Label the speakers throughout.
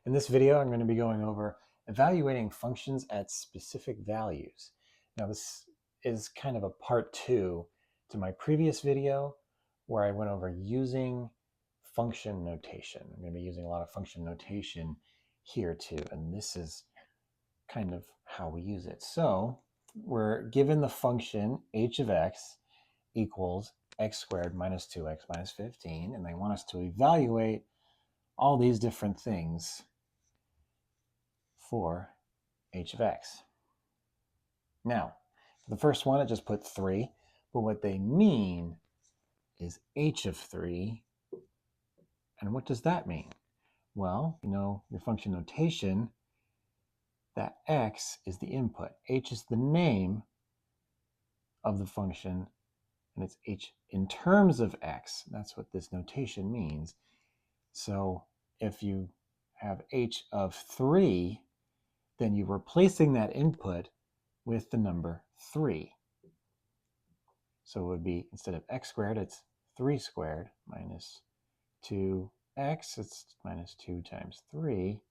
Speaker 1: In this video, I'm going to be going over evaluating functions at specific values. Now, this is kind of a part 2 to my previous video where I went over using function notation. I'm going to be using a lot of function notation here too, and this is kind of how we use it. So we're given the function h of x equals x squared minus 2x minus 15, and they want us to evaluate all these different things for h of x. Now, for the first one, I just put 3, but what they mean is h of 3. And what does that mean? Well, you know your function notation, that x is the input. H is the name of the function, and it's h in terms of x. That's what this notation means. So if you have h of 3, then you're replacing that input with the number 3. So it would be, instead of x squared, it's 3 squared minus 2x, it's minus 2 times 3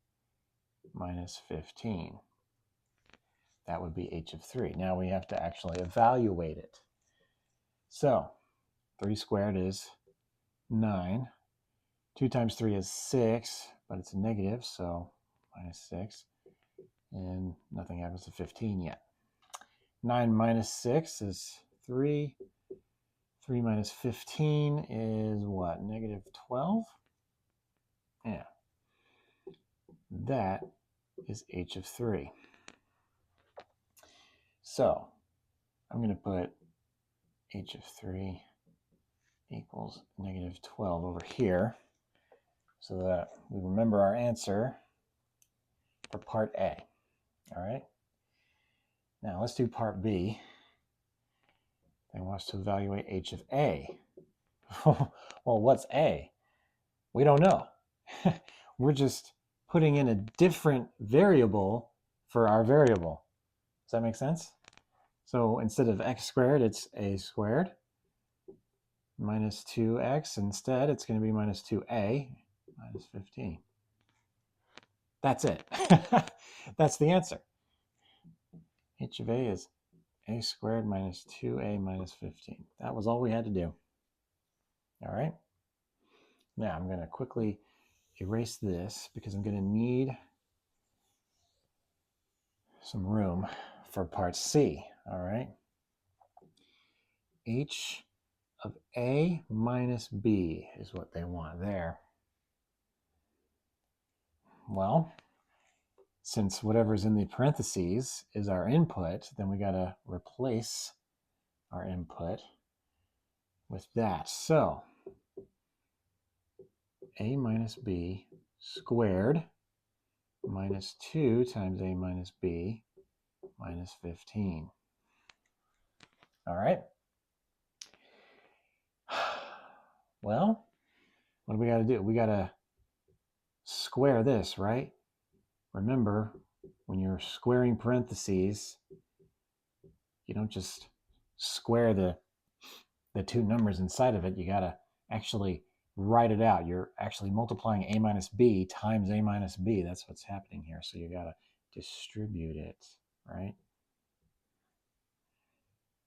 Speaker 1: minus 15. That would be h of 3. Now we have to actually evaluate it. So 3 squared is 9. 2 times 3 is 6, but it's a negative, so minus 6. And nothing happens to 15 yet. 9 minus 6 is 3. 3 minus 15 is what? Negative 12? Yeah. That is h of 3. So I'm going to put h of 3 equals negative 12 over here so that we remember our answer for part A. All right. Now let's do part B. They want us to evaluate h of A. Well, what's A? We don't know. We're just putting in a different variable for our variable. Does that make sense? So instead of x squared, it's a squared minus 2x. Instead, it's going to be minus 2a minus 15. That's it. That's the answer. H of a is a squared minus 2a minus 15. That was all we had to do. All right. Now I'm going to quickly erase this because I'm going to need some room for part C. All right. H of a minus b is what they want there. Well, since whatever's in the parentheses is our input, then we got to replace our input with that. So a minus b squared minus 2 times a minus b minus 15. All right. Well, what do we got to do? We got to square this, right? Remember, when you're squaring parentheses, you don't just square the two numbers inside of it. You got to actually write it out. You're actually multiplying a minus b times a minus b. That's what's happening here. So you got to distribute it, right?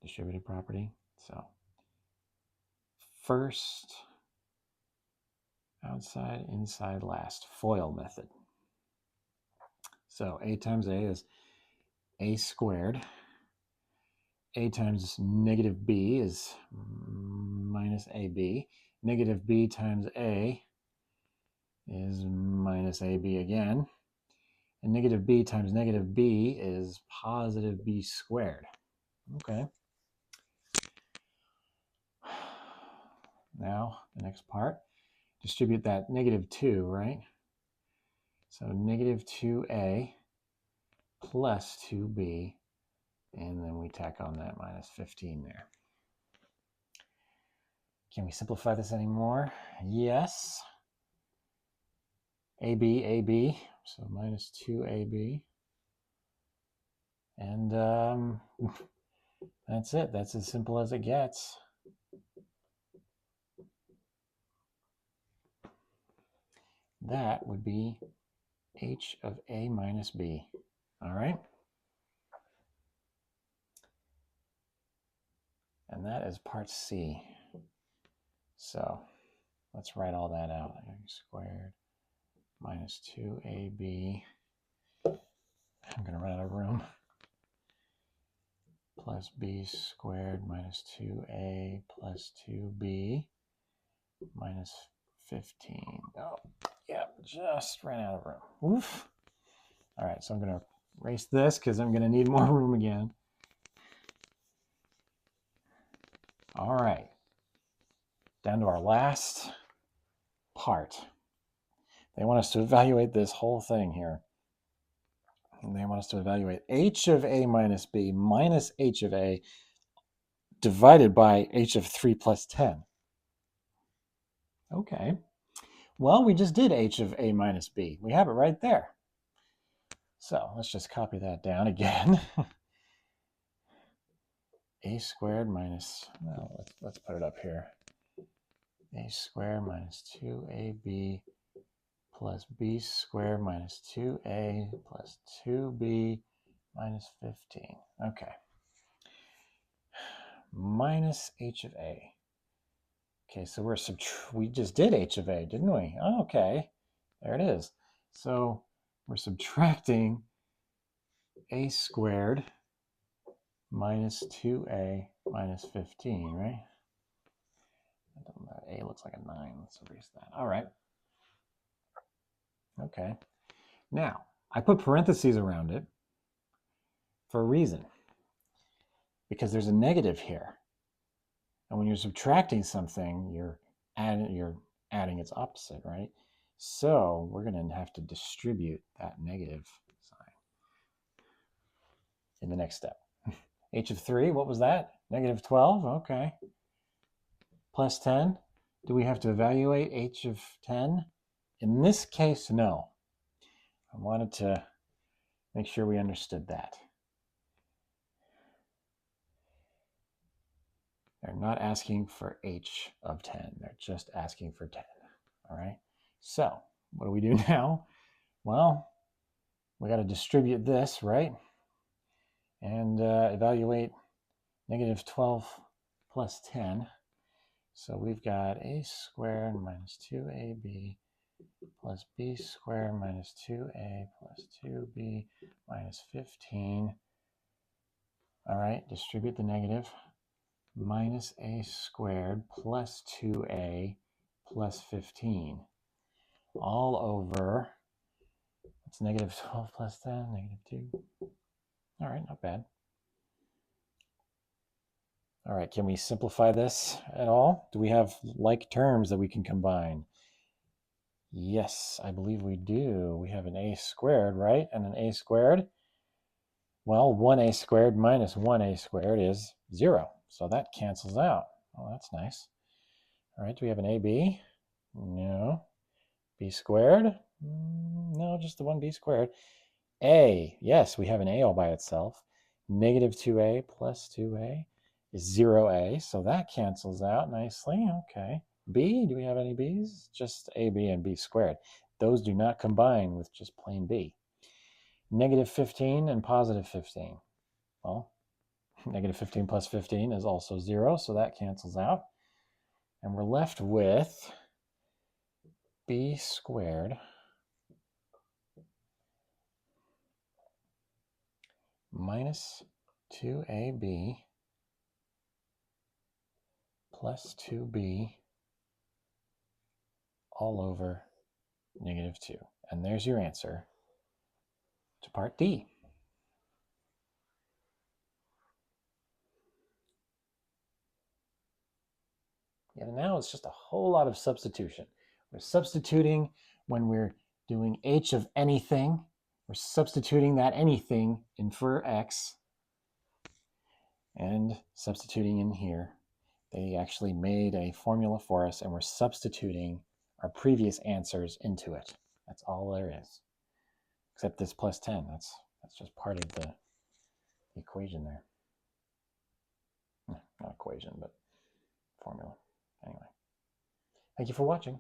Speaker 1: Distributive property. So first, outside, inside, last. FOIL method. So a times a is a squared. A times negative b is minus ab. Negative b times a is minus ab again. And negative b times negative b is positive b squared. Okay. Now, the next part. Distribute that negative 2, right? So negative 2a plus 2b, and then we tack on that minus 15 there. Can we simplify this anymore? Yes. AB, so minus 2ab. And that's it. That's as simple as it gets. That would be h of a minus b. All right? And that is part C. So let's write all that out. X squared minus 2ab. I'm going to run out of room. Plus b squared minus 2a plus 2b minus 15. Oh, yeah, just ran out of room. Oof. All right, so I'm going to erase this because I'm going to need more room again. All right, down to our last part. They want us to evaluate this whole thing here. And they want us to evaluate h of a minus b minus h of a divided by h of 3 plus 10. Okay. Well, we just did h of a minus b. We have it right there. So let's just copy that down again. A squared minus, well, let's put it up here. A squared minus 2ab plus b squared minus 2a plus 2b minus 15. Okay. Minus h of a. Okay, so we just did h of a, didn't we? Oh, okay, there it is. So we're subtracting a squared minus 2a minus 15, right? A looks like a 9. Let's erase that. All right. Okay. Now, I put parentheses around it for a reason. Because there's a negative here. And when you're subtracting something, you're adding its opposite, right? So we're going to have to distribute that negative sign in the next step. H of 3, what was that? Negative 12, okay. Plus 10, do we have to evaluate h of 10? In this case, no. I wanted to make sure we understood that. They're not asking for h of 10. They're just asking for 10, all right? So what do we do now? Well, we got to distribute this, right? And evaluate negative 12 plus 10. So we've got a squared minus 2ab plus b squared minus 2a plus 2b minus 15. All right, distribute the negative. Minus a squared plus 2a plus 15. All over, it's negative 12 plus 10, negative 2. All right, not bad. All right, can we simplify this at all? Do we have like terms that we can combine? Yes, I believe we do. We have an a squared, right? And an a squared. Well, 1a squared minus 1a squared is 0. So that cancels out. Oh, that's nice. All right, do we have an ab? No. B squared? No, just the 1b squared. A, yes, we have an a all by itself. Negative 2a plus 2a is 0a, so that cancels out nicely. Okay. B, do we have any b's? Just ab and b squared. Those do not combine with just plain b. Negative 15 and positive 15. Well, negative 15 plus 15 is also 0, so that cancels out. And we're left with b squared minus 2ab plus 2b all over negative 2. And there's your answer to part D. And now it's just a whole lot of substitution. We're substituting when we're doing h of anything. We're substituting that anything in for x and substituting in here. They actually made a formula for us and we're substituting our previous answers into it. That's all there is. Except this plus 10, that's just part of the equation there. Not equation, but formula. Anyway, thank you for watching.